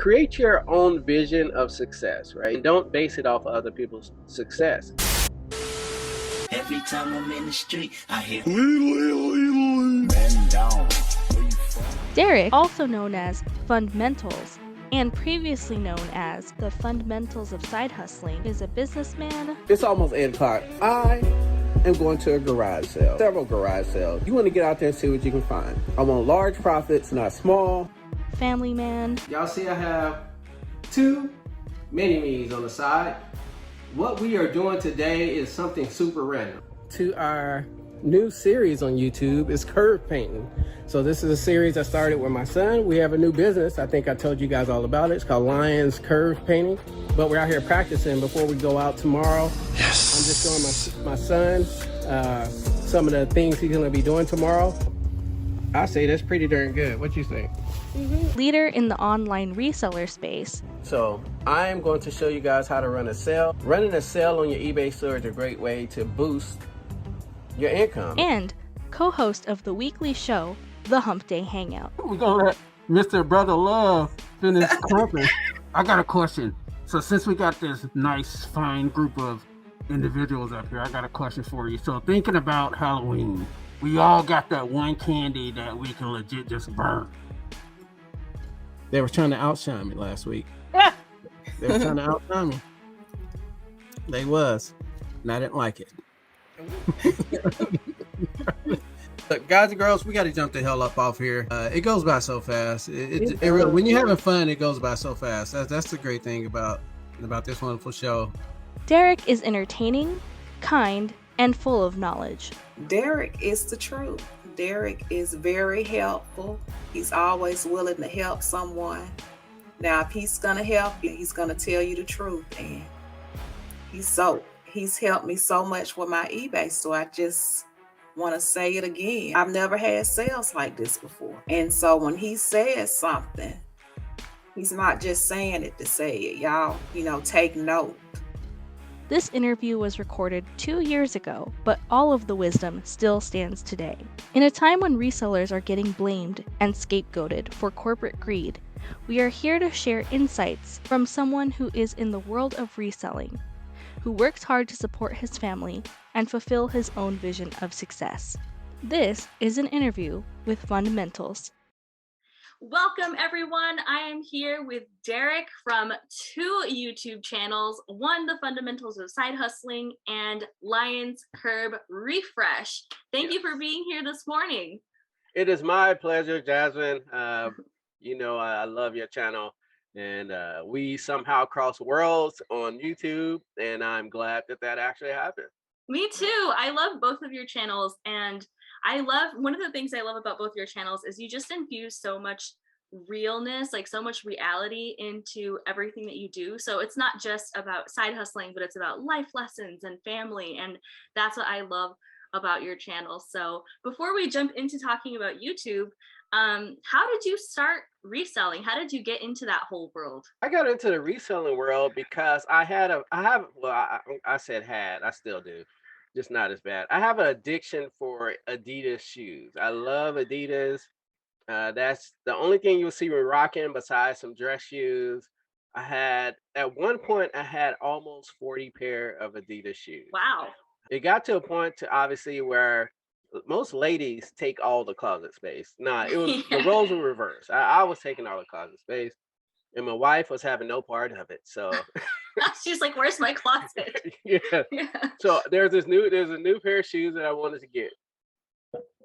create your own vision of success, right? And don't base it off of other people's success. Every time I'm in the street, I hear Derrick, also known as Fundmentals, and previously known as the Fundamentals of Side Hustling, is a businessman. It's almost 8 o'clock. I am going to a garage sale, several garage sales. You want to get out there and see what you can find. I want large profits, not small. Family man. Y'all see I have 2 mini-me's on the side. What we are doing today is something super random. To our new series on YouTube is curve painting. So this is a series I started with my son. We have a new business. I think I told you guys all about it. It's called Lions Curve Painting. But we're out here practicing before we go out tomorrow. Yes. I'm just showing my son some of the things he's gonna be doing tomorrow. I say that's pretty darn good. What you think? Mm-hmm. Leader in the online reseller space. So I am going to show you guys how to run a sale. Running a sale on your eBay store is a great way to boost your income. And co-host of the weekly show, the Humpday Hangout. We're gonna let Mr. Brother Love finish clapping. I got a question. So since we got this nice, fine group of individuals up here, I got a question for you. So thinking about Halloween, we all got that one candy that we can legit just burn. They were trying to outshine me last week. They were trying to outshine me. They was. And I didn't like it. Look, guys and girls, we got to jump the hell up off here. It goes by so fast. When you're having fun, it goes by so fast. That's the great thing about this wonderful show. Derrick is entertaining, kind, and full of knowledge. Derrick is the truth. Derrick is very helpful. He's always willing to help someone. Now, if he's gonna help you, he's gonna tell you the truth. And he's helped me so much with my eBay store. I just want to say it again. I've never had sales like this before. And so when he says something, he's not just saying it to say it. Y'all, take note. This interview was recorded 2 years ago, but all of the wisdom still stands today. In a time when resellers are getting blamed and scapegoated for corporate greed, we are here to share insights from someone who is in the world of reselling, who works hard to support his family and fulfill his own vision of success. This is an interview with Fundmentals. Welcome everyone. I am here with Derrick from 2 YouTube channels, one, the Fundamentals of Side Hustling, and Lions Curb Refresh. Thank you for being here this morning. It is my pleasure, Jasmine. I love your channel, and we somehow cross worlds on YouTube, and I'm glad that actually happened. Me too. I love both of your channels, and one of the things I love about both your channels is you just infuse so much realness, like so much reality into everything that you do. So it's not just about side hustling, but it's about life lessons and family. And that's what I love about your channel. So before we jump into talking about YouTube, how did you start reselling? How did you get into that whole world? I got into the reselling world because I still do. Just not as bad. I have an addiction for Adidas shoes. I love Adidas. That's the only thing you'll see me rocking besides some dress shoes. At one point, I had almost 40 pair of Adidas shoes. Wow. It got to a point obviously where most ladies take all the closet space. It was the roles were reversed. I was taking all the closet space, and my wife was having no part of it. So she's like, "Where's my closet?" Yeah. So there's a new pair of shoes that I wanted to get.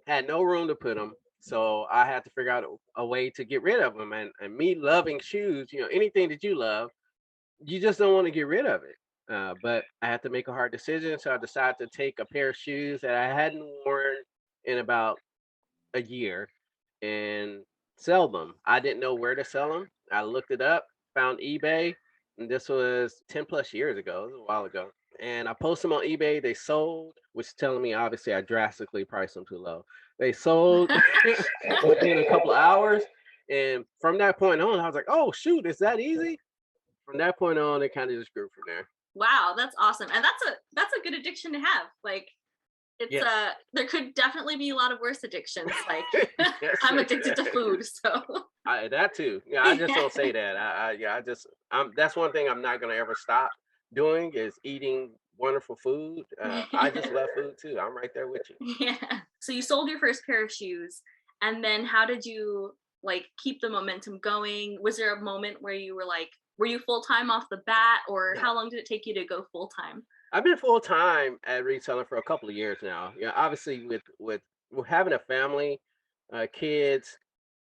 Had no room to put them, so I had to figure out a way to get rid of them. And me loving shoes, anything that you love, you just don't want to get rid of it. But I had to make a hard decision, so I decided to take a pair of shoes that I hadn't worn in about a year and sell them. I didn't know where to sell them. I looked it up, found eBay, and this was 10 plus years ago. It was a while ago. And I posted them on eBay. They sold, which is telling me obviously I drastically priced them too low. They sold within a couple of hours. And from that point on, I was like, oh, shoot, is that easy? From that point on, it kind of just grew from there. Wow, that's awesome. And that's a good addiction to have. Like, It's Yes. there could definitely be a lot of worse addictions. Like Yes. I'm addicted to food, so That too. Yeah, I just yeah. don't say that. Yeah, that's one thing I'm not gonna ever stop doing is eating wonderful food. I just love food too. I'm right there with you. Yeah. So you sold your first pair of shoes, and then how did you like keep the momentum going? Was there a moment where you were like, were you full time off the bat, or No, how long did it take you to go full time? I've been full time at reselling for a couple of years now. Yeah, obviously with having a family, kids,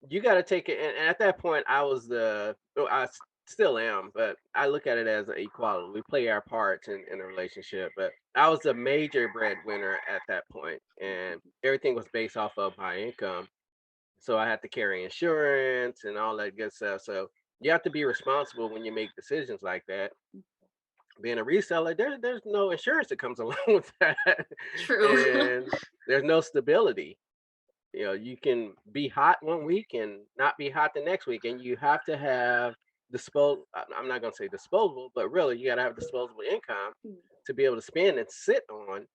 you got to take it. And at that point, I was well, still am, but I look at it as an equality. We play our parts in a relationship, but I was the major breadwinner at that point, and everything was based off of my income. So I had to carry insurance and all that good stuff. So you have to be responsible when you make decisions like that. Being a reseller, there's no insurance that comes along with that, True. and there's no stability. You can be hot one week and not be hot the next week, and you have to have I'm not gonna say disposable, but really you gotta have disposable income to be able to spend and sit on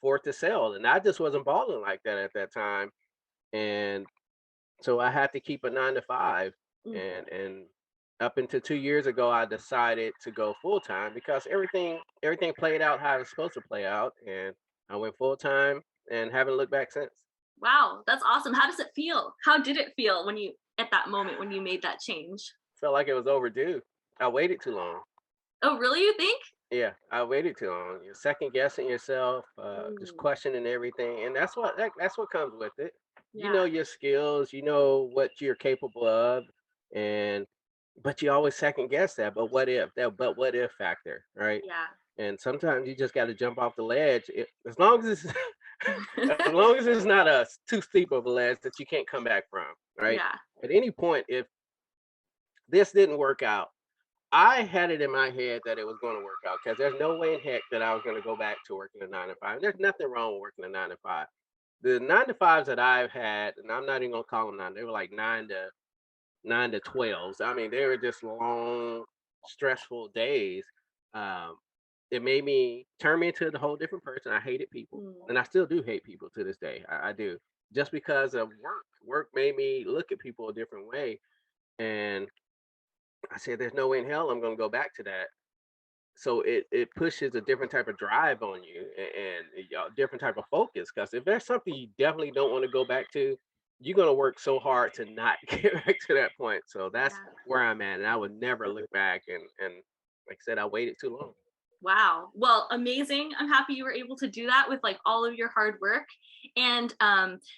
for it to sell. And I just wasn't balling like that at that time. And so I had to keep a 9 to 5. Mm. And up until 2 years ago, I decided to go full time because everything played out how it was supposed to play out, and I went full time and haven't looked back since. Wow, that's awesome. How does it feel? How did it feel when you at that moment when you made that change? Felt like it was overdue. I waited too long. Oh, really? You think? Yeah, I waited too long. You're second guessing yourself, just Mm, questioning everything, and that's what comes with it. You yeah, know your skills, you know what you're capable of, and but you always second guess that. But what if factor, right? yeah. And sometimes you just got to jump off the ledge. As long as it's as long as it's not a too steep of a ledge that you can't come back from, right? Yeah. At any point, if this didn't work out, I had it in my head that it was going to work out because there's no way in heck that I was going to go back to working a 9 to 5. There's nothing wrong with working a 9 to 5. The 9 to 5s that I've had, and I'm not even gonna call them nine, they were like 9 to 12s. I mean, they were just long, stressful days. Um, it made me turn me into a whole different person. I hated people, Mm, and I still do hate people to this day. I do, just because of work. Work made me look at people a different way, and I said, "There's no way in hell I'm gonna go back to that." So it pushes a different type of drive on you, and a different type of focus. Because if there's something you definitely don't want to go back to, you're gonna work so hard to not get back to that point. So that's yeah. where I'm at, and I would never look back. And like I said, I waited too long. Wow. Well, amazing. I'm happy you were able to do that with like all of your hard work. And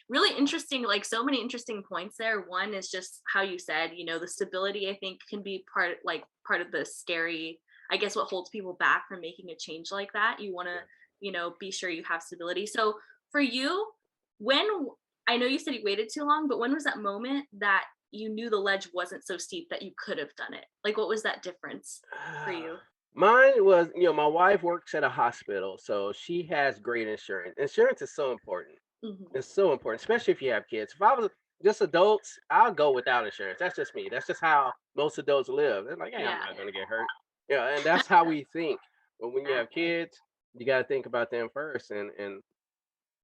really interesting, like so many interesting points there. One is just how you said, the stability I think can be part of the scary, I guess what holds people back from making a change like that. You want to, Yeah. be sure you have stability. So for you, when I know you said you waited too long, but when was that moment that you knew the ledge wasn't so steep that you could have done it? Like what was that difference for you? Mine was, my wife works at a hospital, so she has great insurance. Insurance is so important. Mhm. It's so important, especially if you have kids. If I was just adults, I'll go without insurance. That's just me. That's just how most adults live. They're like, "Hey, I'm Yeah. not gonna get hurt." Yeah, and that's how we think. But when you Yeah. have kids, you got to think about them first. And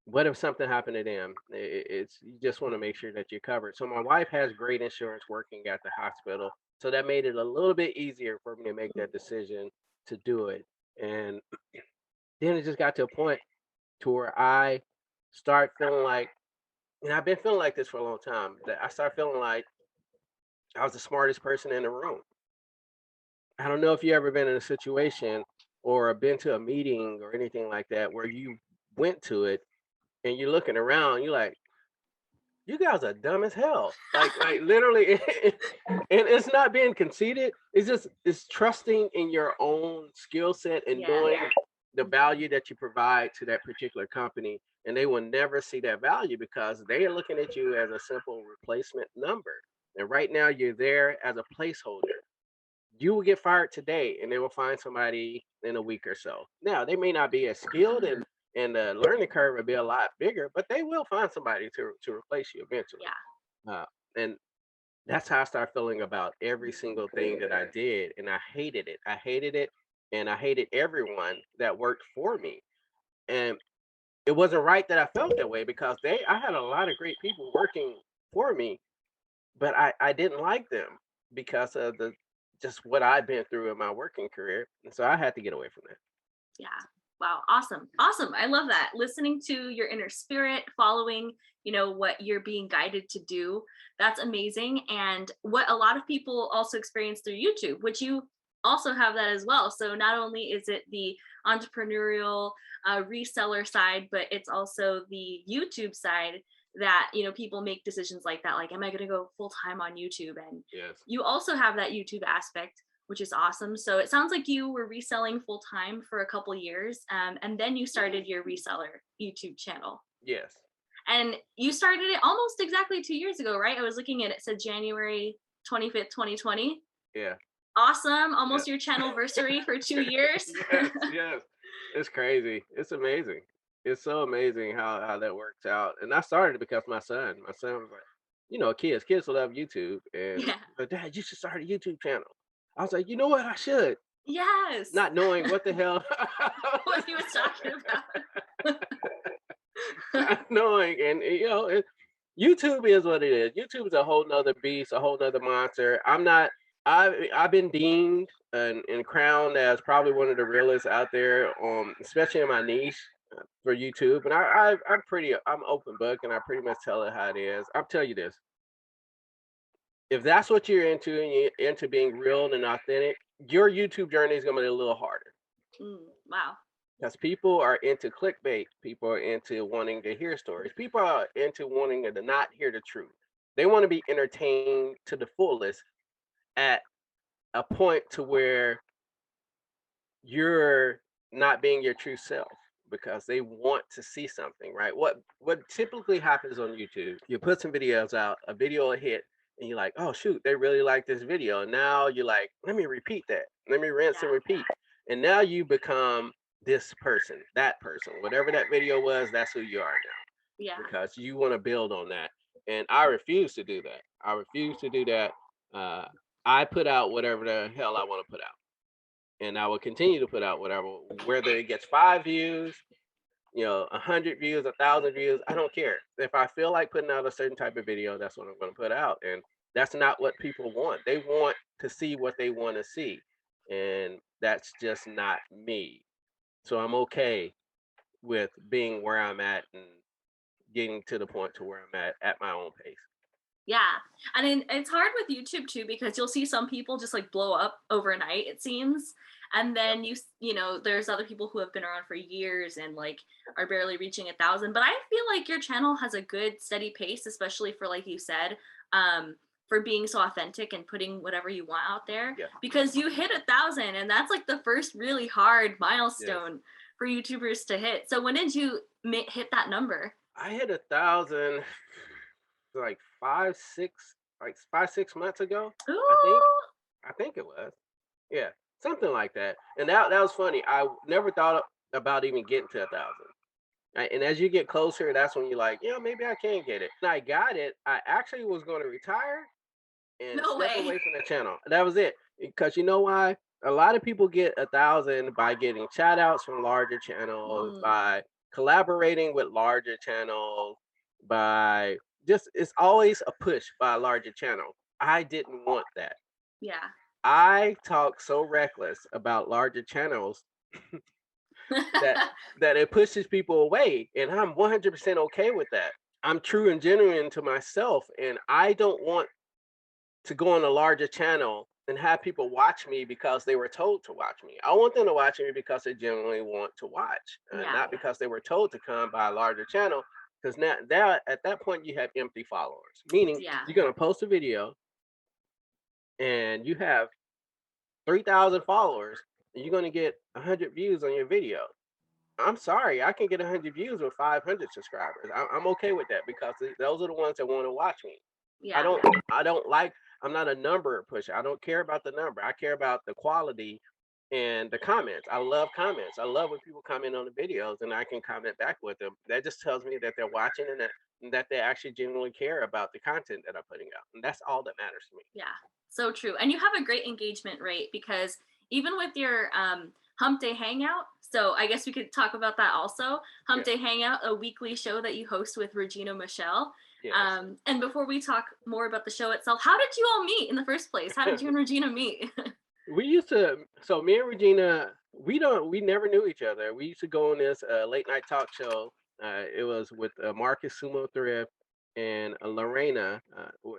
what if something happened to them? It's you just want to make sure that you're covered. So my wife has great insurance working at the hospital, so that made it a little bit easier for me to make that decision to do it. And then it just got to a point to where I start feeling like, and I've been feeling like this for a long time, that I start feeling like I was the smartest person in the room. I don't know if you ever been in a situation or been to a meeting or anything like that where you went to it and you're looking around, you're like, you guys are dumb as hell. Like literally, and it's not being conceited. It's trusting in your own skill set and Yeah. knowing the value that you provide to that particular company. And they will never see that value because they are looking at you as a simple replacement number. And right now you're there as a placeholder. You will get fired today and they will find somebody in a week or so. Now they may not be as skilled and the learning curve will be a lot bigger, but they will find somebody to replace you eventually. Yeah. Uh, and that's how I start feeling about every single thing that I did. And I hated it. I hated it. And I hated everyone that worked for me. And it wasn't right that I felt that way because I had a lot of great people working for me, but I didn't like them because of the just what I'd been through in my working career. And so I had to get away from that. Yeah. Wow. Awesome. Awesome. I love that. Listening to your inner spirit, following, what you're being guided to do. That's amazing. And what a lot of people also experience through YouTube, which you also have that as well. So not only is it the entrepreneurial reseller side, but it's also the YouTube side that, people make decisions like that. Like, am I going to go full time on YouTube? And Yes. you also have that YouTube aspect, which is awesome. So it sounds like you were reselling full time for a couple years, and then you started your reseller YouTube channel. Yes. And you started it almost exactly 2 years ago, right? I was looking at it, said January 25th, 2020. Yeah. Awesome. Almost your channel anniversary for 2 years. Yes, yes. It's crazy. It's amazing. It's so amazing how that works out. And I started it because my son was like, kids will love YouTube. And Yeah. but Dad, you should start a YouTube channel. I was like, you know what? I should. Yes. Not knowing what the hell what he was talking about. not knowing. And YouTube is what it is. YouTube is a whole nother beast, a whole nother monster. I've been deemed and crowned as probably one of the realest out there, especially in my niche for YouTube. And I'm open book, and I pretty much tell it how it is. I'll tell you this: if that's what you're into, and you're into being real and authentic, your YouTube journey is gonna be a little harder. Wow. Because people are into clickbait, people are into wanting to hear stories, people are into wanting to not hear the truth. They want to be entertained to the fullest at a point to where you're not being your true self because they want to see something, right? What typically happens on YouTube, you put some videos out, a video will hit, and you're like, oh shoot, they really like this video. Now you're like, let me repeat that. Let me rinse and repeat. And now you become this person, that person, whatever that video was, that's who you are now. Yeah. Because you want to build on that. And I refuse to do that. I refuse to do that. I put out whatever the hell I want to put out. And I will continue to put out whatever, whether it gets 5 views, 100 views, 1,000 views, I don't care. If I feel like putting out a certain type of video, that's what I'm going to put out. And that's not what people want. They want to see what they want to see. And that's just not me. So I'm okay with being where I'm at and getting to the point to where I'm at my own pace. Yeah. I mean, it's hard with YouTube too, because you'll see some people just like blow up overnight, it seems. And then there's other people who have been around for years and like are barely reaching 1,000. But I feel like your channel has a good steady pace, especially for, like you said, for being so authentic and putting whatever you want out there. Yeah. Because you hit 1,000, and that's like the first really hard milestone for YouTubers to hit. So when did you hit that number? I hit 1,000 like 5-6 months ago. Ooh. I think it was. Yeah, something like that. And that was funny. I never thought about even getting to 1,000. And as you get closer, that's when you're like, maybe I can get it. And I got it. I actually was going to retire and step away from the channel. That was it. Because you know why? A lot of people get 1,000 by getting shout outs from larger channels, by collaborating with larger channels, by it's always a push by a larger channel. I didn't want that. Yeah. I talk so reckless about larger channels that it pushes people away, and I'm 100% okay with that. I'm true and genuine to myself, and I don't want to go on a larger channel and have people watch me because they were told to watch me. I want them to watch me because they genuinely want to watch, not because they were told to come by a larger channel. Because now at that point you have empty followers, meaning you're gonna post a video and you have 3,000 followers, and you're gonna get 100 views on your video. I'm sorry, I can get 100 views with 500 subscribers. I'm okay with that because those are the ones that want to watch me. Yeah. I'm not a number pusher. I don't care about the number. I care about the quality and the comments. I love comments. I love when people comment on the videos and I can comment back with them. That just tells me that they're watching and that they actually genuinely care about the content that I'm putting out. And that's all that matters to me. Yeah, so true. And you have a great engagement rate, because even with your Humpday Hangout So I guess we could talk about that also. Humpday Hangout, a weekly show that you host with Regina Michelle. Yes. And before we talk more about the show itself, how did you all meet in the first place? How did you and Regina meet? We used to, so me and Regina, we never knew each other. We used to go on this late night talk show. It was with Marcus Sumo Thrift and Lorena.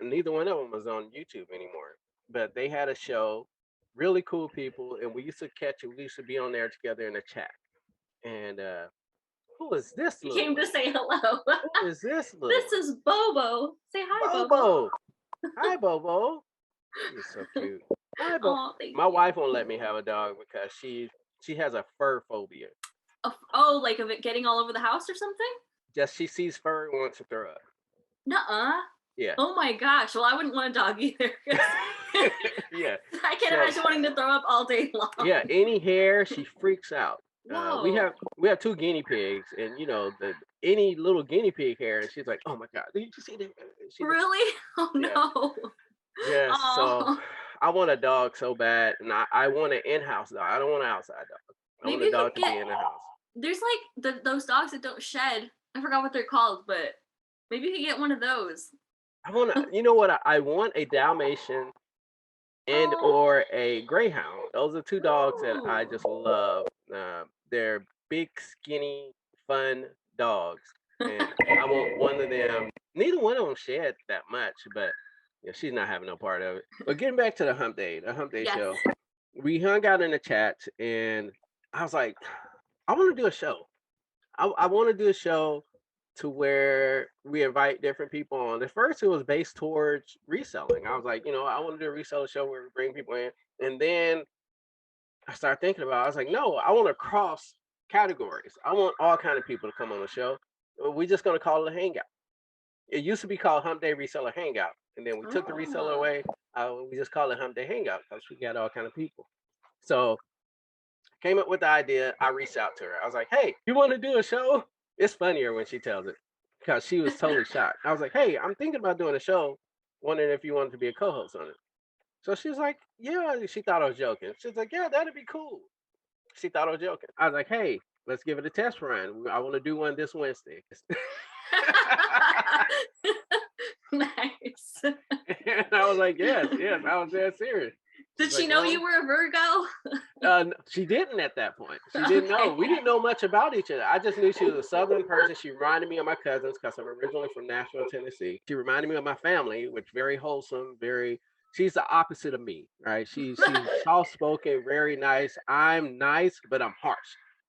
Neither one of them was on YouTube anymore, but they had a show, really cool people, and we used to catch it. We used to be on there together in a chat. And who is this You little came to one? say hello. Who is this little This one? is Bobo. Say hi, Bobo. Bobo. Hi, Bobo. He's so cute. Hi, Bobo. Oh, thank My you. wife won't let me have a dog because she has a fur phobia. Oh, like of it getting all over the house or something? Just she sees fur and wants to throw up. Nuh-uh. Yeah. Oh my gosh. Well, I wouldn't want a dog either. Yeah. I can't So- imagine wanting to throw up all day long. Yeah. Any hair, she freaks out. Whoa. We have 2 guinea pigs, and any little guinea pig hair, and she's like, "Oh my god, did you see that?" She's like, Really? Oh Yeah. no. yes. So Aw. I want a dog so bad, and I want an in-house dog. I don't want an outside dog. I Maybe want a you dog could to be get- in the house. There's like those dogs that don't shed. I forgot what they're called, but maybe you could get one of those. I want to. You know what? I want a Dalmatian and Oh. or a Greyhound. Those are 2 dogs that I Ooh. just love. They're big, skinny, fun dogs, and I want one of them. Neither one of them shed that much, but she's not having no part of it. But getting back to the Hump Day Yes. show, we hung out in the chat, and I was like, I want to do a show. I want to do a show to where we invite different people on. At first, it was based towards reselling. I was like, I want to do a reseller show where we bring people in. And then I started thinking about it. I was like, no, I want to cross categories. I want all kind of people to come on the show. We're just going to call it a hangout. It used to be called Hump Day Reseller Hangout. And then we took the reseller away. We just call it Hump Day Hangout because we got all kind of people. So came up with the idea. I reached out to her. I was like, hey, you want to do a show? It's funnier when she tells it because she was totally shocked. I was like, hey, I'm thinking about doing a show, wondering if you wanted to be a co-host on it. So she was like, yeah, she thought I was joking. She's like, yeah, that'd be cool. She thought I was joking. I was like, hey, let's give it a test run. I want to do one this Wednesday. Nice. And I was like, yes, I was dead serious. Did She's she like, know "Well," you were a Virgo? She didn't at that point. She didn't know. We didn't know much about each other. I just knew she was a Southern person. She reminded me of my cousins because I'm originally from Nashville, Tennessee. She reminded me of my family, which very wholesome, she's the opposite of me, right? She's soft-spoken, very nice. I'm nice, but I'm harsh.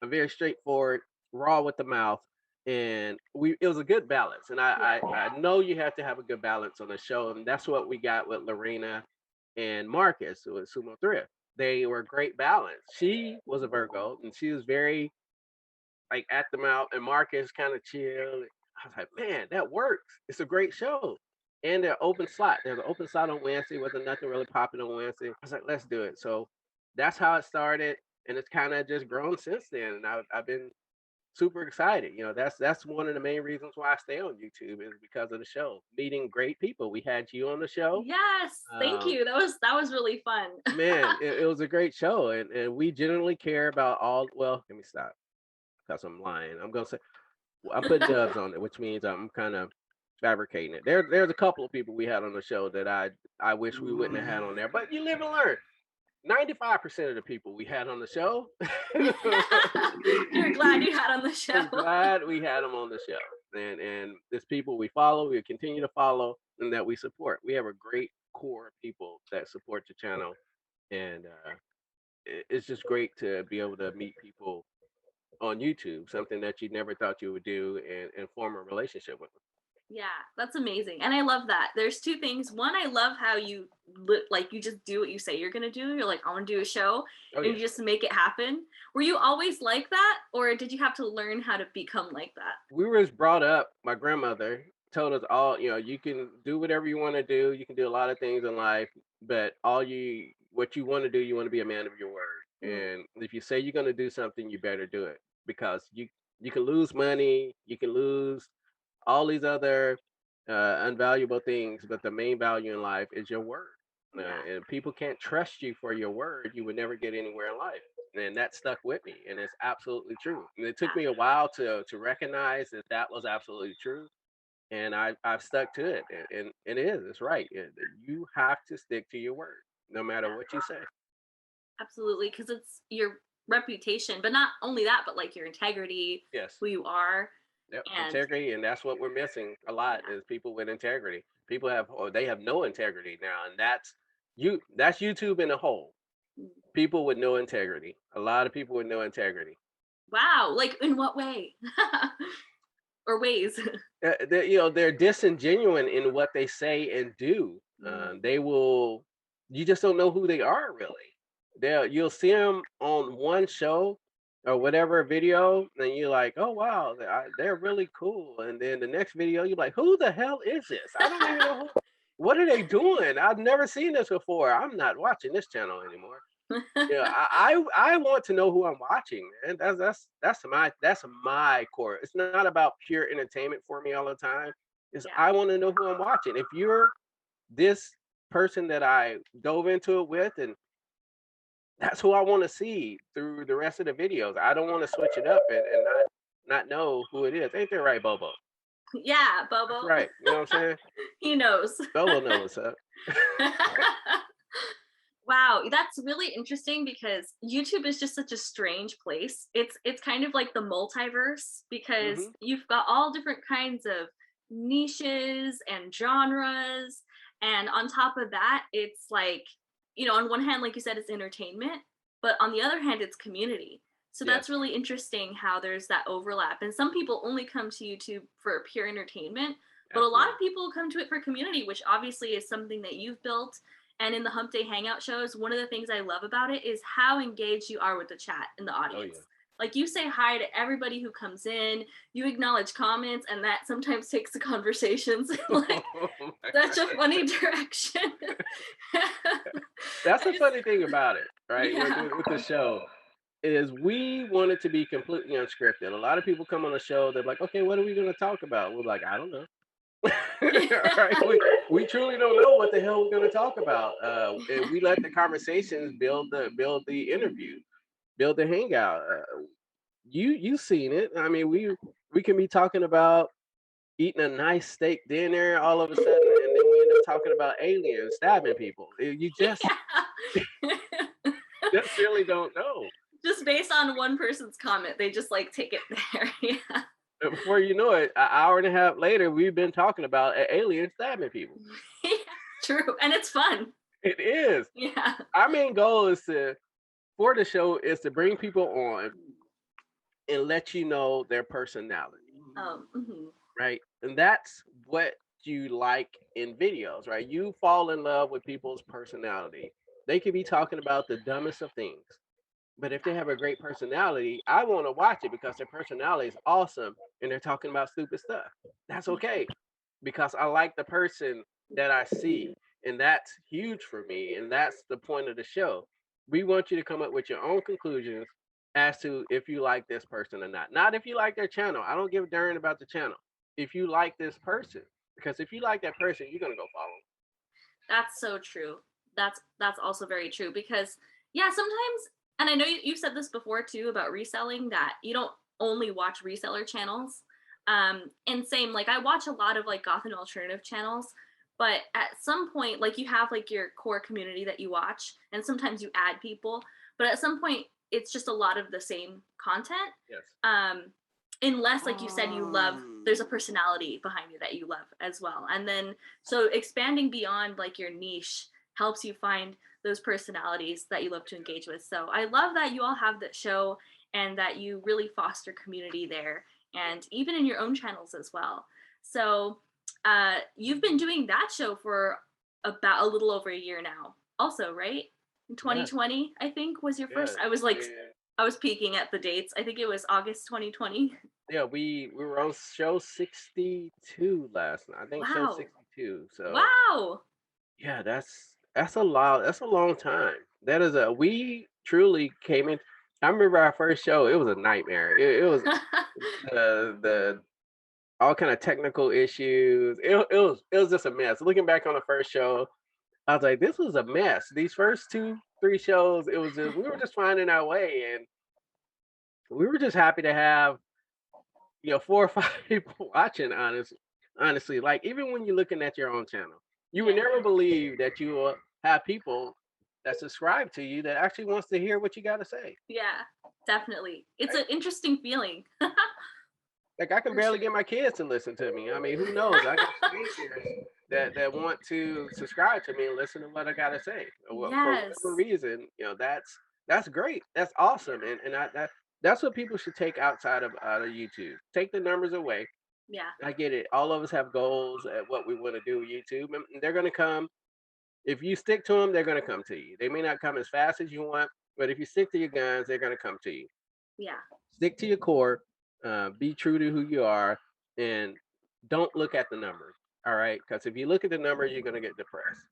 I'm very straightforward, raw with the mouth. And it was a good balance. And I know you have to have a good balance on the show. And that's what we got with Lorena and Marcus with Sumo Thrift. They were great balance. She was a Virgo and she was very like at the mouth, and Marcus kind of chill. I was like, man, that works. It's a great show. And they're open slot. There's an open slot on Wednesday. Wasn't nothing really popping on Wednesday. I was like, let's do it. So that's how it started. And it's kind of just grown since then. And I've been super excited. That's one of the main reasons why I stay on YouTube is because of the show. Meeting great people. We had you on the show. Yes. Thank you. That was really fun. Man, it was a great show. And we genuinely care about let me stop because I'm lying. I'm going to say, I'm putting dubs on it, which means I'm kind of fabricating it. There's a couple of people we had on the show that I wish we wouldn't have had on there, but you live and learn. 95% of the people we had on the show. You're glad you had on the show. I'm glad we had them on the show. And there's people we follow, we continue to follow, and that we support. We have a great core of people that support the channel. And it's just great to be able to meet people on YouTube, something that you never thought you would do and form a relationship with them. Yeah, that's amazing. And I love that. There's 2 things. One, I love how you you just do what you say you're going to do. You're like, I want to do a show and you just make it happen. Were you always like that? Or did you have to learn how to become like that? We were brought up, my grandmother told us all, you can do whatever you want to do. You can do a lot of things in life, but what you want to do, you want to be a man of your word. And if you say you're going to do something, you better do it because you can lose money, you can lose all these other unvaluable things, but the main value in life is your word. And people can't trust you for your word, you would never get anywhere in life. And that stuck with me, and it's absolutely true. And it took me a while to recognize that that was absolutely true, and I've stuck to it, and it's right. You have to stick to your word, no matter what you say. Absolutely, because it's your reputation, but not only that, but like your integrity, Yes. who you are. Yep. And Integrity, and that's what we're missing a lot is people with integrity. People have, or they have no integrity now, and that's YouTube in a whole. People with no integrity. A lot of people with no integrity. wow, like in what way? Or ways? They're disingenuous in what they say and do. They will. You just don't know who they are really. You'll see them on one show or whatever video, and you're like, oh wow, they're really cool. And then the next video, you're like, who the hell is this? I don't even know who. What are they doing? I've never seen this before. I'm not watching this channel anymore. Yeah, I want to know who I'm watching, man. That's my core. It's not about pure entertainment for me all the time. It's I want to know who I'm watching. If you're this person that I dove into it with, and that's who I want to see through the rest of the videos. I don't want to switch it up and not know who it is. Ain't that right, Bobo? Yeah, Bobo. That's right. You know what I'm saying? He knows. Bobo knows what's up. Wow, that's really interesting because YouTube is just such a strange place. It's kind of like the multiverse because you've got all different kinds of niches and genres, and on top of that, it's like, on one hand, like you said, it's entertainment, but on the other hand, it's community. So that's really interesting how there's that overlap. And some people only come to YouTube for pure entertainment, but a lot of people come to it for community, which obviously is something that you've built. And in the Humpday Hangout shows, one of the things I love about it is how engaged you are with the chat and the audience. Like you say hi to everybody who comes in, you acknowledge comments, and that sometimes takes the conversations like such a funny direction. That's the funny thing about it, right? With the show is we want it to be completely unscripted. A lot of people come on the show, they're like, okay, what are we going to talk about? We're like, I don't know. Right? We truly don't know what the hell we're going to talk about. And we let the conversations build the interview, build the hangout. You've seen it. I mean, we can be talking about eating a nice steak dinner all of a sudden, and then we end up talking about aliens stabbing people. You just just really don't know. Just based on one person's comment, they just like take it there. Yeah. Before you know it, an hour and a half later, we've been talking about aliens stabbing people. Yeah, true. And it's fun. It is. Yeah. Our main goal for the show is to bring people on and let you know their personality. Right? And that's what you like in videos, right? You fall in love with people's personality. They could be talking about the dumbest of things. But if they have a great personality, I want to watch it because their personality is awesome and they're talking about stupid stuff. That's okay because I like the person that I see, and that's huge for me, and that's the point of the show. We want you to come up with your own conclusions as to if you like this person or not. Not if you like their channel. I don't give a darn about the channel. If you like this person, because if you like that person, you're gonna go follow them. That's so true. That's also very true because sometimes. And I know you've said this before too about reselling, that you don't only watch reseller channels. And same, like I watch a lot of like goth and alternative channels, but at some point, like you have like your core community that you watch, and sometimes you add people, but at some point it's just a lot of the same content. Yes. Unless, like you said, there's a personality behind you that you love as well. And then, so expanding beyond like your niche helps you find those personalities that you love to engage with. So I love that you all have that show and that you really foster community there, and even in your own channels as well. So you've been doing that show for about a little over a year now also, right? In 2020, I think was your first. I was like, I was peeking at the dates. I think it was August 2020. Yeah, we were on show 62 last night. I think show 62. So wow. Yeah, that's a lot. That's a long time. We truly came in. I remember our first show. It was a nightmare. It was the all kind of technical issues. It was just a mess. Looking back on the first show, I was like, this was a mess. These first 2, 3 shows, it was just we were just finding our way, and we were just happy to have 4 or 5 people watching. Honestly, like even when you're looking at your own channel, you would Yeah. never believe that you will have people that subscribe to you that actually wants to hear what you got to say. Yeah, definitely. It's an interesting feeling. Like I can For barely sure. get my kids to listen to me. I mean, who knows? I got strangers that want to subscribe to me and listen to what I gotta say. For Yes. whatever reason, that's great. That's awesome. And that's what people should take out of YouTube. Take the numbers away. Yeah. I get it. All of us have goals at what we want to do with YouTube, and they're gonna come. If you stick to them, they're gonna come to you. They may not come as fast as you want, but if you stick to your guns, they're gonna come to you. Yeah. Stick to your core, be true to who you are, and don't look at the numbers. All right, because if you look at the numbers, you're gonna get depressed.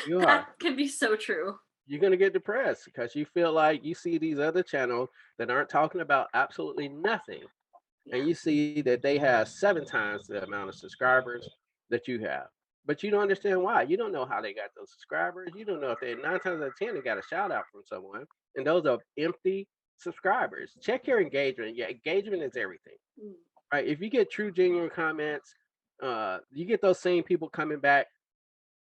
You are. That can be so true. You're gonna get depressed because you feel like you see these other channels that aren't talking about absolutely nothing, Yeah. and you see that they have 7 times the amount of subscribers that you have. But you don't understand why. You don't know how they got those subscribers. You don't know if they 9 times out of 10 they got a shout out from someone, and those are empty subscribers. Check your engagement. Yeah, engagement is everything. Mm. Right? If you get true, genuine comments, you get those same people coming back.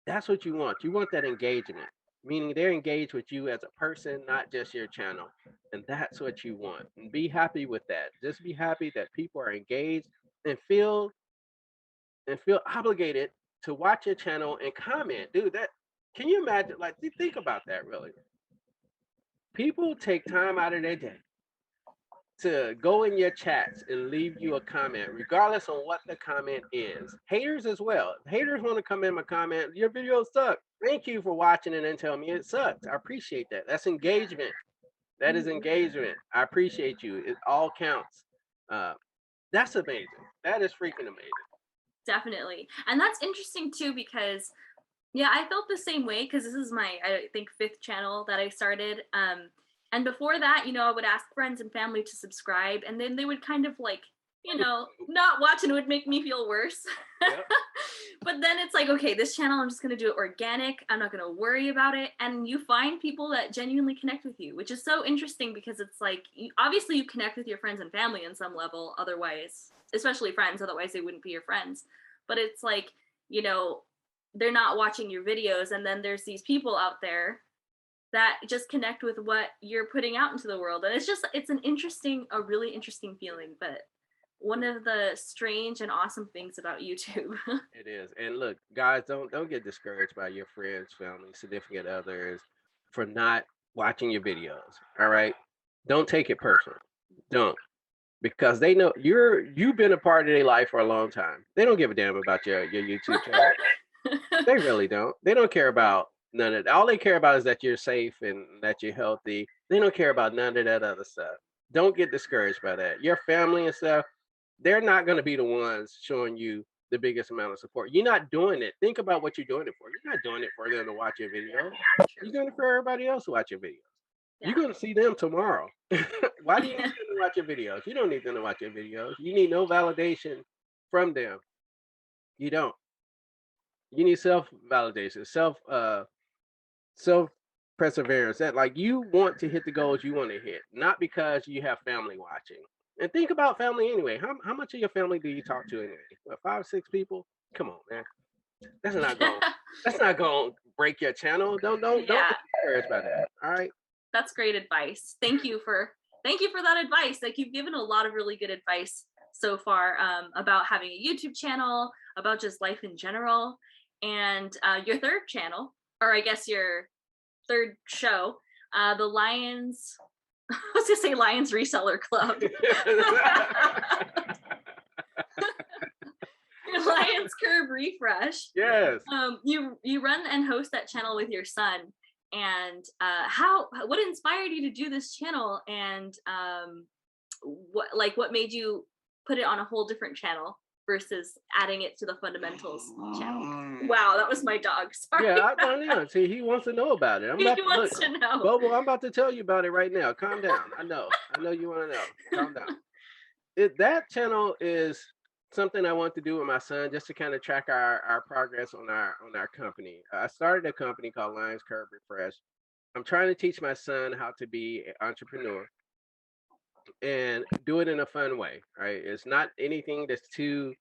That's what you want. You want that engagement, meaning they're engaged with you as a person, not just your channel. And that's what you want. And be happy with that. Just be happy that people are engaged and feel obligated to watch your channel and comment. Dude, that can you imagine? Like, think about that really. People take time out of their day to go in your chats and leave you a comment, regardless of what the comment is. Haters as well. Haters want to come in my comment, your video sucks. Thank you for watching and then tell me it sucks. I appreciate that. That's engagement. That is engagement. I appreciate you. It all counts. That's amazing. That is freaking amazing. Definitely. And that's interesting too, because yeah, I felt the same way because this is my, I think, 5th channel that I started. And before that, I would ask friends and family to subscribe, and then they would kind of like, not watch, and it would make me feel worse. Yep. But then it's like, okay, this channel, I'm just going to do it organic. I'm not going to worry about it. And you find people that genuinely connect with you, which is so interesting because it's like, obviously you connect with your friends and family on some level, otherwise, especially friends, otherwise they wouldn't be your friends. But it's like, they're not watching your videos, and then there's these people out there that just connect with what you're putting out into the world, and it's a really interesting feeling, but one of the strange and awesome things about YouTube. It is. And look, guys, don't get discouraged by your friends, family, significant others for not watching your videos. All right, don't take it personal. Don't, because they know you've been a part of their life for a long time. They don't give a damn about your YouTube channel. They really don't. They don't care about none of it. All they care about is that you're safe and that you're healthy. They don't care about none of that other stuff. Don't get discouraged by that. Your family and stuff, they're not going to be the ones showing you the biggest amount of support. You're not doing it. Think about what you're doing it for. You're not doing it for them to watch your video. You're doing it for everybody else to watch your videos. Yeah. You're going to see them tomorrow. Why do you need them to watch your videos? You don't need them to watch your videos. You need no validation from them. You don't. You need self-validation, self-perseverance. That like you want to hit the goals you want to hit, not because you have family watching. And think about family anyway. How much of your family do you talk to anyway? What, 5, 6 people? Come on, man. That's not going to break your channel. Don't be discouraged by that. All right. That's great advice. Thank you for that advice. Like, you've given a lot of really good advice so far about having a YouTube channel, about just life in general. And your 3rd channel, or I guess your 3rd show, the Lions, I was gonna say Lions Reseller Club. Lions Curb Refresh. Yes. You run and host that channel with your son. And what inspired you to do this channel, and what made you put it on a whole different channel versus adding it to the Fundamentals channel? Wow, that was my dog. Sorry. Yeah, I know. See, he wants to know about it. He wants to know. Bobo, I'm about to tell you about it right now. Calm down. I know you want to know. Calm down. That channel is something I want to do with my son just to kind of track our progress on our company. I started a company called Lions Curve Refresh. I'm trying to teach my son how to be an entrepreneur and do it in a fun way. Right? It's not anything that's too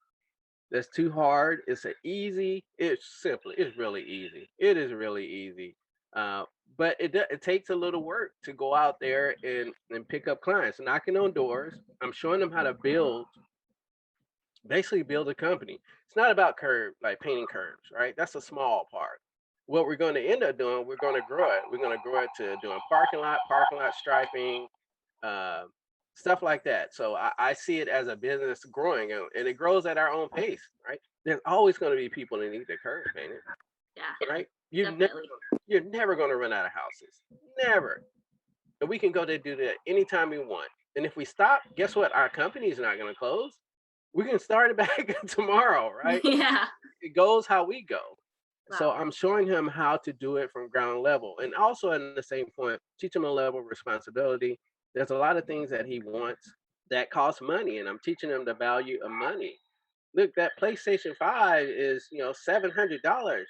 hard. It's a easy. It's simple. It's really easy. It is really easy. Uh, but it takes a little work to go out there and pick up clients, knocking on doors. I'm showing them how to basically build a company. It's not about curb like painting curbs, right? That's a small part. What we're going to end up doing, we're going to grow it. We're going to grow it to doing parking lot striping, uh, stuff like that. So I see it as a business growing, and it grows at our own pace, right? There's always going to be people that need their curb painted, Yeah, right? definitely. You're never going to run out of houses, never. And we can go to do that anytime we want. And if we stop, guess what? Our company is not going to close. We can start it back tomorrow, right? Yeah. It goes how we go. So Wow. I'm showing him how to do it from ground level, and also at the same point, teach him a level of responsibility. There's a lot of things that he wants that cost money, and I'm teaching him the value of money. Look, that PlayStation 5 is, $700.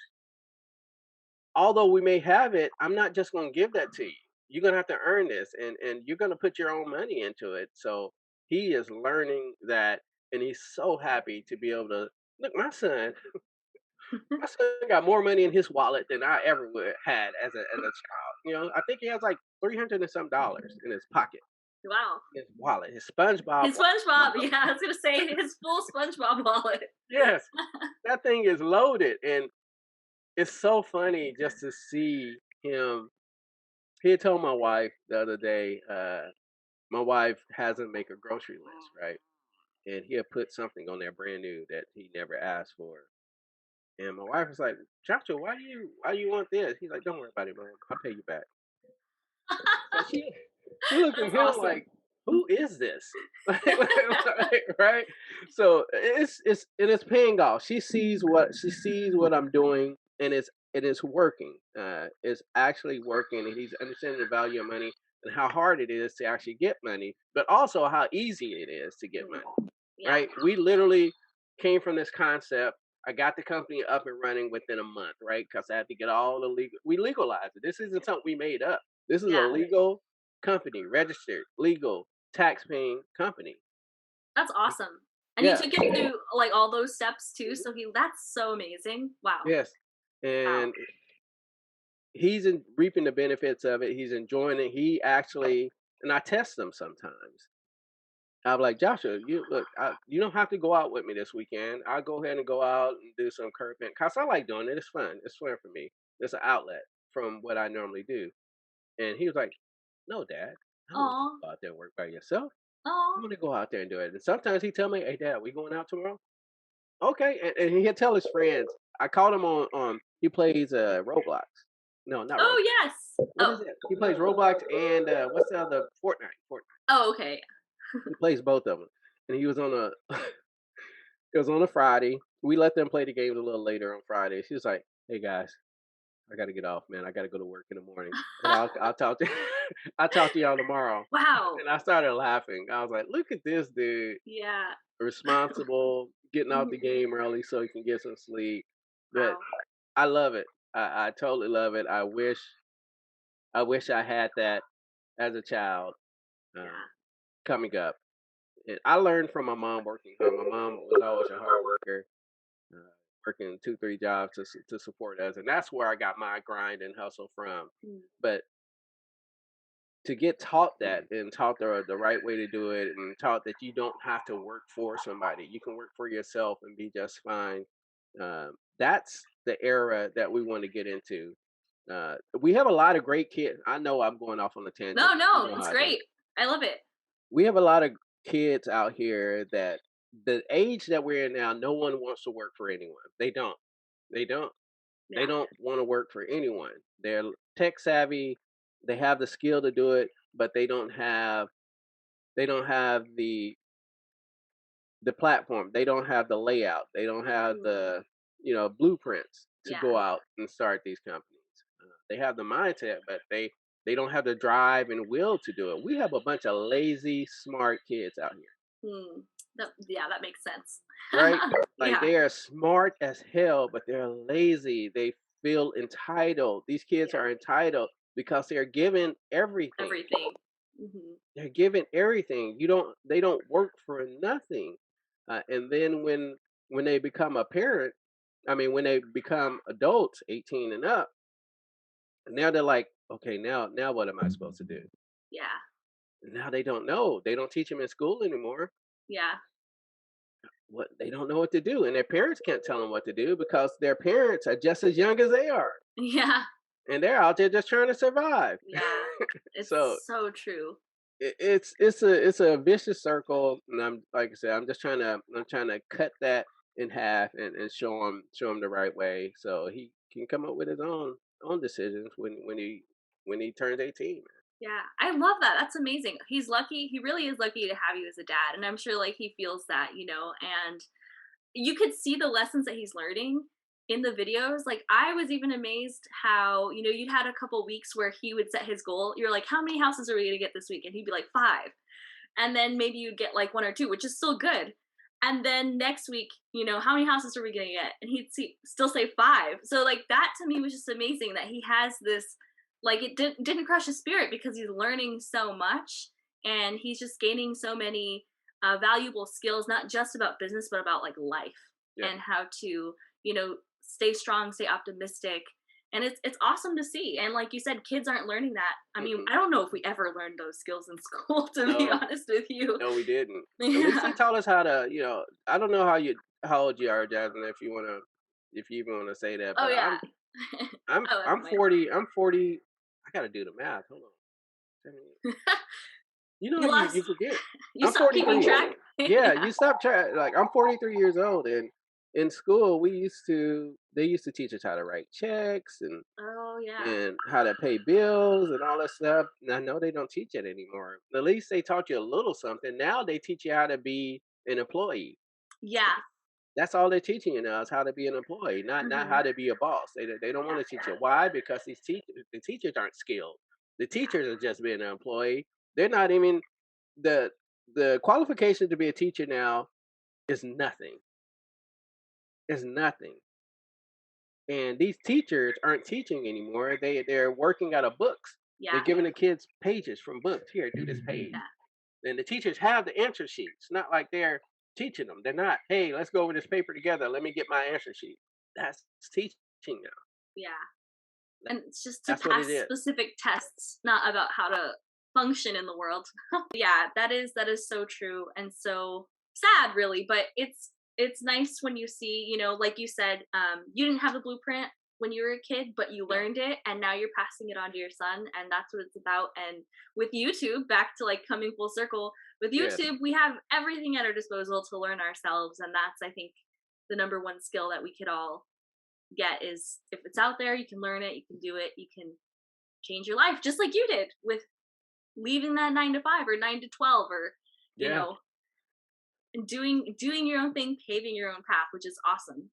Although we may have it, I'm not just going to give that to you. You're going to have to earn this, and you're going to put your own money into it. So he is learning that, and he's so happy to be able to look. My son got more money in his wallet than I ever would had as a child. I think he has like 300 and some dollars in his pocket, Wow. his wallet, his SpongeBob. His SpongeBob. Yeah, I was gonna say his full SpongeBob wallet. Yes, that thing is loaded, and it's so funny just to see him. He had told my wife the other day. My wife has him make a grocery list, right? And he had put something on there brand new that he never asked for. And my wife was like, Joshua, why do you want this? He's like, don't worry about it, Mom. I'll pay you back. So she looked at That's him awesome. like, who is this? Right? So it's paying off. She sees what I'm doing, and it is working. It's actually working, and he's understanding the value of money and how hard it is to actually get money, but also how easy it is to get money. Yeah. Right? We literally came from this concept. I got the company up and running within a month, right? Because I had to get all the legal. We legalized it. This isn't something we made up. This is a Yeah. legal company, registered, legal, tax-paying company. That's awesome. And Yeah. you took him through like all those steps too. So that's so amazing. Wow. Yes, Wow. and he's reaping the benefits of it. He's enjoying it. He actually, and I test him sometimes. I'm like, Joshua, you don't have to go out with me this weekend. I'll go ahead and go out and do some curb bent. Cause I like doing it. It's fun. It's fun for me. It's an outlet from what I normally do. And he was like, no, Dad, I don't want you Aw. to go out there and work by yourself. Aw. I'm gonna go out there and do it. And sometimes he tell me, hey, Dad, we going out tomorrow? Okay. And he'll tell his friends. I called him on he plays Roblox. No, not Roblox. Oh yes. What Oh. is it? He plays Roblox and what's the other Fortnite. Oh, okay. He plays both of them. And he was on a it was on a Friday. We let them play the games a little later on Friday. She was like, hey guys, I gotta get off, man. I gotta go to work in the morning. But I'll talk to I'll talk to y'all tomorrow. Wow. And I started laughing. I was like, look at this dude. Yeah. Responsible, getting off the game early so he can get some sleep. But Wow. I love it. I totally love it. I wish I had that as a child Yeah. coming up. And I learned from my mom working hard. My mom was always a hard worker, uh, working 2, 3 jobs to support us, and that's where I got my grind and hustle from. Mm. But to get taught that and taught the right way to do it, and taught that you don't have to work for somebody, you can work for yourself and be just fine. That's the era that we want to get into. We have a lot of great kids. I know I'm going off on a tangent. No, You no, know it's how I do. great. I love it. We have a lot of kids out here that the age that we're in now, no one wants to work for anyone. They don't. They don't. They Yeah. don't want to work for anyone. They're tech savvy. They have the skill to do it, but they don't have the platform. They don't have the layout. They don't have Mm. the blueprints to Yeah. go out and start these companies. They have the mindset, but they don't have the drive and will to do it. We have a bunch of lazy, smart kids out here. Yeah, that makes sense. right? Like Yeah, they are smart as hell, but they're lazy. They feel entitled. These kids yeah, are entitled because they're given everything. everything. Hmm. They're given everything. They don't work for nothing. And then when they become a parent, I mean, when they become adults, 18 and up, now they're like, okay, now what am I supposed to do? Yeah, Now they don't know. They don't teach them in school anymore. yeah, What they don't know what to do, and their parents can't tell them what to do because their parents are just as young as they are, yeah, and they're out there just trying to survive. yeah. It's So so true. it's a vicious circle, and I'm like I said, I'm trying to cut that in half and show him the right way so he can come up with his own decisions when he turns 18. Yeah, I love that. That's amazing. He's lucky. He really is lucky to have you as a dad, and I'm sure like he feels that, and you could see the lessons that he's learning in the videos. Like I was even amazed how, you'd had a couple weeks where he would set his goal. You're like, how many houses are we going to get this week? And he'd be like 5. And then maybe you'd get like 1 or 2, which is still good. And then next week, how many houses are we going to get? And still say 5. So like that to me was just amazing that he has this, like it didn't crush his spirit because he's learning so much and he's just gaining so many valuable skills, not just about business, but about like life Yeah. and how to, stay strong, stay optimistic. And it's awesome to see. And like you said, kids aren't learning that. I mean, Mm-mm. I don't know if we ever learned those skills in school, to be No. honest with you. No, we didn't. At least he taught us how to, I don't know how old you are, Jasmine, if you even want to say that, Oh but yeah. Oh, that's I'm my 40. I'm 40. I gotta do the math. Hold on. 70. You know, you you lost. forget. You I'm stopped keeping 43. track. Yeah, Yeah. you stop track. Like I'm 43 years old, and in school they used to teach us how to write checks Oh yeah. and how to pay bills and all that stuff. And I know they don't teach it anymore. At least they taught you a little something. Now they teach you how to be an employee. Yeah. That's all they're teaching you now is how to be an employee, not Hmm. how to be a boss. They don't want to teach you why because the teachers aren't skilled. The teachers are just being an employee. They're not even the the qualification to be a teacher now is nothing. Is nothing. And these teachers aren't teaching anymore. They're working out of books. They're Yeah. giving the kids pages from books. Here, do this page. Yeah. And the teachers have the answer sheets. Not like they're teaching them. They're not. Hey, let's go over this paper together. Let me get my answer sheet. That's teaching now. Yeah. That- And it's just to That's what pass it is. specific tests, not about how to function in the world. Yeah, that is so true and so sad really, but it's nice when you see, like you said, you didn't have the blueprint when you were a kid, but you No. learned it and now you're passing it on to your son, and that's what it's about. And with YouTube, back to like coming full circle, with Yes. YouTube we have everything at our disposal to learn ourselves, and that's, I think, the number one skill that we could all get is if it's out there, you can learn it, you can do it, you can change your life just like you did with leaving that 9 to 5 or 9 to 12, or you Yeah. know and doing your own thing, paving your own path, which is awesome.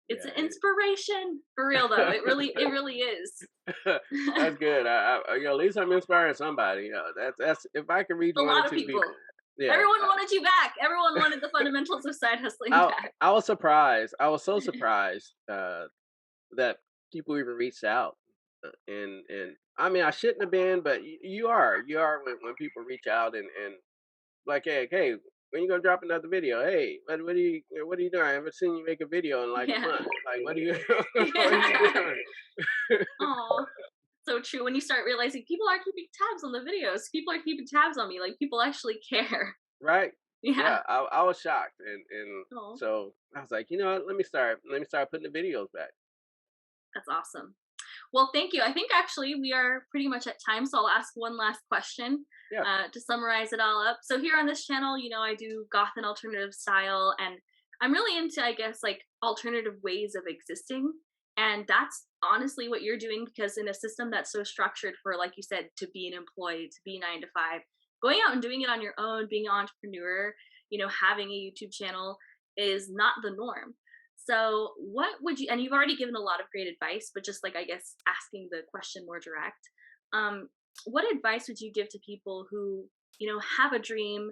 It's Yeah. an inspiration for real though. It really is. That's good. At least I'm inspiring somebody. That's if I can reach A one or lot of two people. people. Yeah. Everyone wanted you back. Everyone wanted the fundamentals of side hustling I back. I was surprised. I was so surprised that people even reached out, and I mean I shouldn't have been, but you are when people reach out and like hey when you gonna drop another video? Hey, what are you doing? I haven't seen you make a video in like a Yeah. month. Like what are you what are Yeah. you doing? Aw. So true. When you start realizing people are keeping tabs on the videos, people are keeping tabs on me. Like people actually care. Right? Yeah. Yeah, I was shocked, and Oh, so I was like, you know what? Let me start putting the videos back. that's awesome. Well, thank you. I think actually we are pretty much at time, so I'll ask one last question Yeah. to summarize it all up. So here on this channel, I do goth and alternative style, and I'm really into, I guess, like alternative ways of existing. And that's honestly what you're doing, because in a system that's so structured for, like you said, to be an employee, to be 9 to 5, going out and doing it on your own, being an entrepreneur, having a YouTube channel is not the norm. So, what would you, and you've already given a lot of great advice, but just like, I guess, asking the question more direct, what advice would you give to people who, have a dream,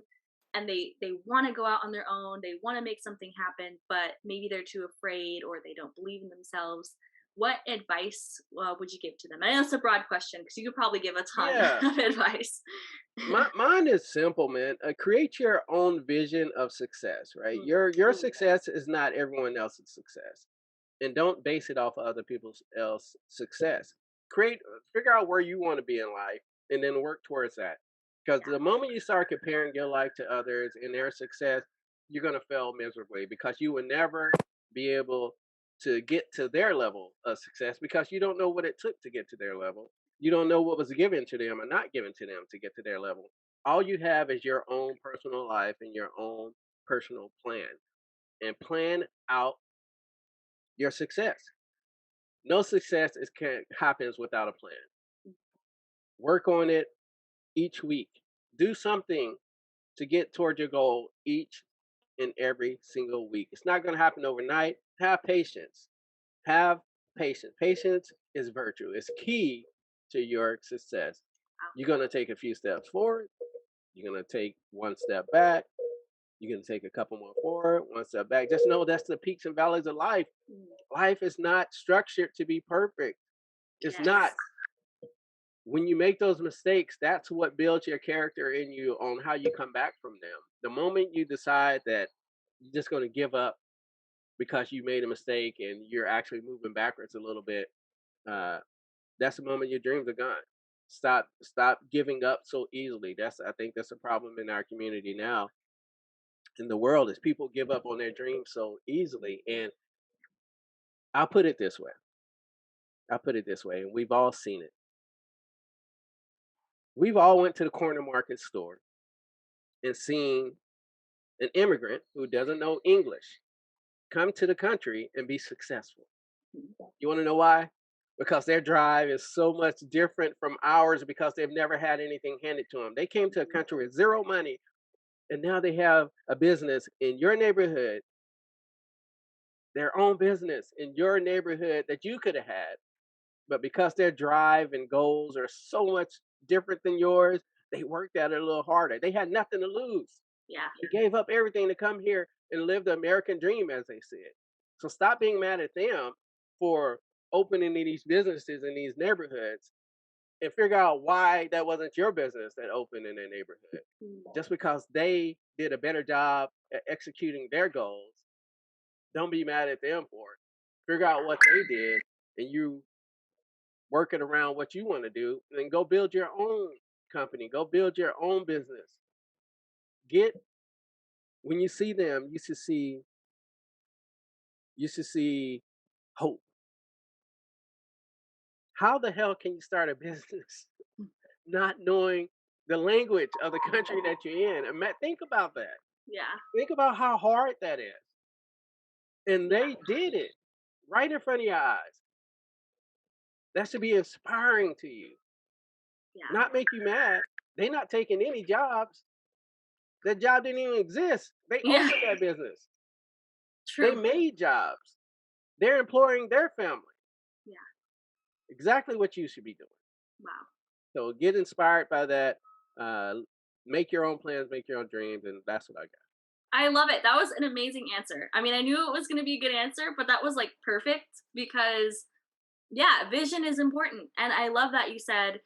and they want to go out on their own, they want to make something happen, but maybe they're too afraid or they don't believe in themselves. What advice would you give to them? I know it's a broad question because you could probably give a ton Yeah. of advice. Mine is simple, man. Create your own vision of success, right? Mm, Your success is not everyone else's success, and don't base it off of other people's else success. Figure out where you want to be in life, and then work towards that. Because yeah. the moment you start comparing your life to others and their success, you're gonna fail miserably because you will never be able to get to their level of success because you don't know what it took to get to their level. You don't know what was given to them or not given to them to get to their level. All you have is your own personal life and your own personal plan. And plan out your success. No success happens without a plan. Work on it each week. Do something to get toward your goal each and every single week. It's not going to happen overnight. Have patience. Have patience. Patience is virtue. It's key to your success. You're going to take a few steps forward. You're going to take one step back. You're going to take a couple more forward, one step back. Just know that's the peaks and valleys of life. Life is not structured to be perfect. It's not. When you make those mistakes, that's what builds your character in you on how you come back from them. The moment you decide that you're just going to give up because you made a mistake and you're actually moving backwards a little bit, that's the moment your dreams are gone. Stop giving up so easily. I think that's a problem in our community now in the world is people give up on their dreams so easily. And I'll put it this way. And we've all seen it. We've all went to the corner market store and seen an immigrant who doesn't know English come to the country and be successful. You want to know why? Because their drive is so much different from ours because they've never had anything handed to them. They came to a country with zero money and now they have a business in your neighborhood, their own business in your neighborhood that you could have had. But because their drive and goals are so much different than yours, they worked at it a little harder. They had nothing to lose. Yeah. They gave up everything to come here and live the American dream, as they said. So stop being mad at them for opening these businesses in these neighborhoods and figure out why that wasn't your business that opened in their neighborhood. Just because they did a better job at executing their goals, don't be mad at them for it. Figure out what they did and you working around what you want to do, and then go build your own company, go build your own business. When you see them, you should see hope. How the hell can you start a business not knowing the language of the country that you're in? And think about that. Yeah. Think about how hard that is. And they did it right in front of your eyes. That should be inspiring to you. Yeah. Not make you mad. They're not taking any jobs. That job didn't even exist. They opened that business. True. They made jobs. They're employing their family. Yeah. Exactly what you should be doing. Wow. So get inspired by that. Make your own plans, make your own dreams, and that's what I got. I love it. That was an amazing answer. I mean, I knew it was going to be a good answer, but that was like perfect because, yeah, vision is important. And I love that you said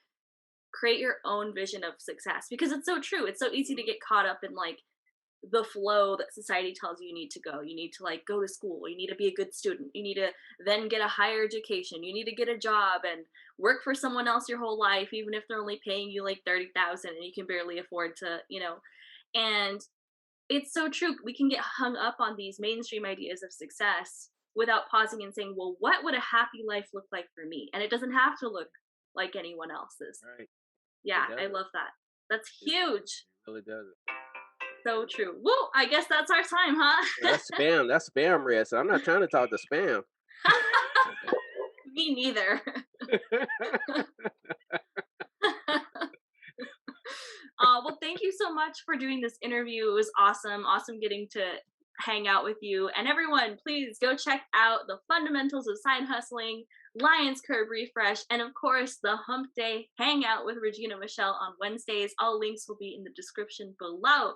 create your own vision of success because it's so true. It's so easy to get caught up in like the flow that society tells you need to go. You need to like go to school. You need to be a good student. You need to then get a higher education. You need to get a job and work for someone else your whole life, even if they're only paying you like 30,000 and you can barely afford to, and it's so true. We can get hung up on these mainstream ideas of success without pausing and saying, well, what would a happy life look like for me? And it doesn't have to look like anyone else's. Right. Yeah, I love that. That's huge. It really does. So true. Woo, I guess that's our time, huh? That's spam. That's spam, Red. So I'm not trying to talk to spam. Me neither. Well, thank you so much for doing this interview. It was awesome. Awesome getting to hang out with you. And everyone, please go check out the fundamentals of side hustling, Lions Curb Refresh, and of course, the Humpday Hangout with Regina Michelle on Wednesdays. All links will be in the description below.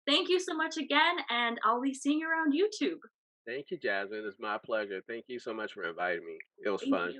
thank you so much again, and I'll be seeing you around YouTube. Thank you, Jasmine. It's my pleasure. Thank you so much for inviting me. It was Thank fun. you.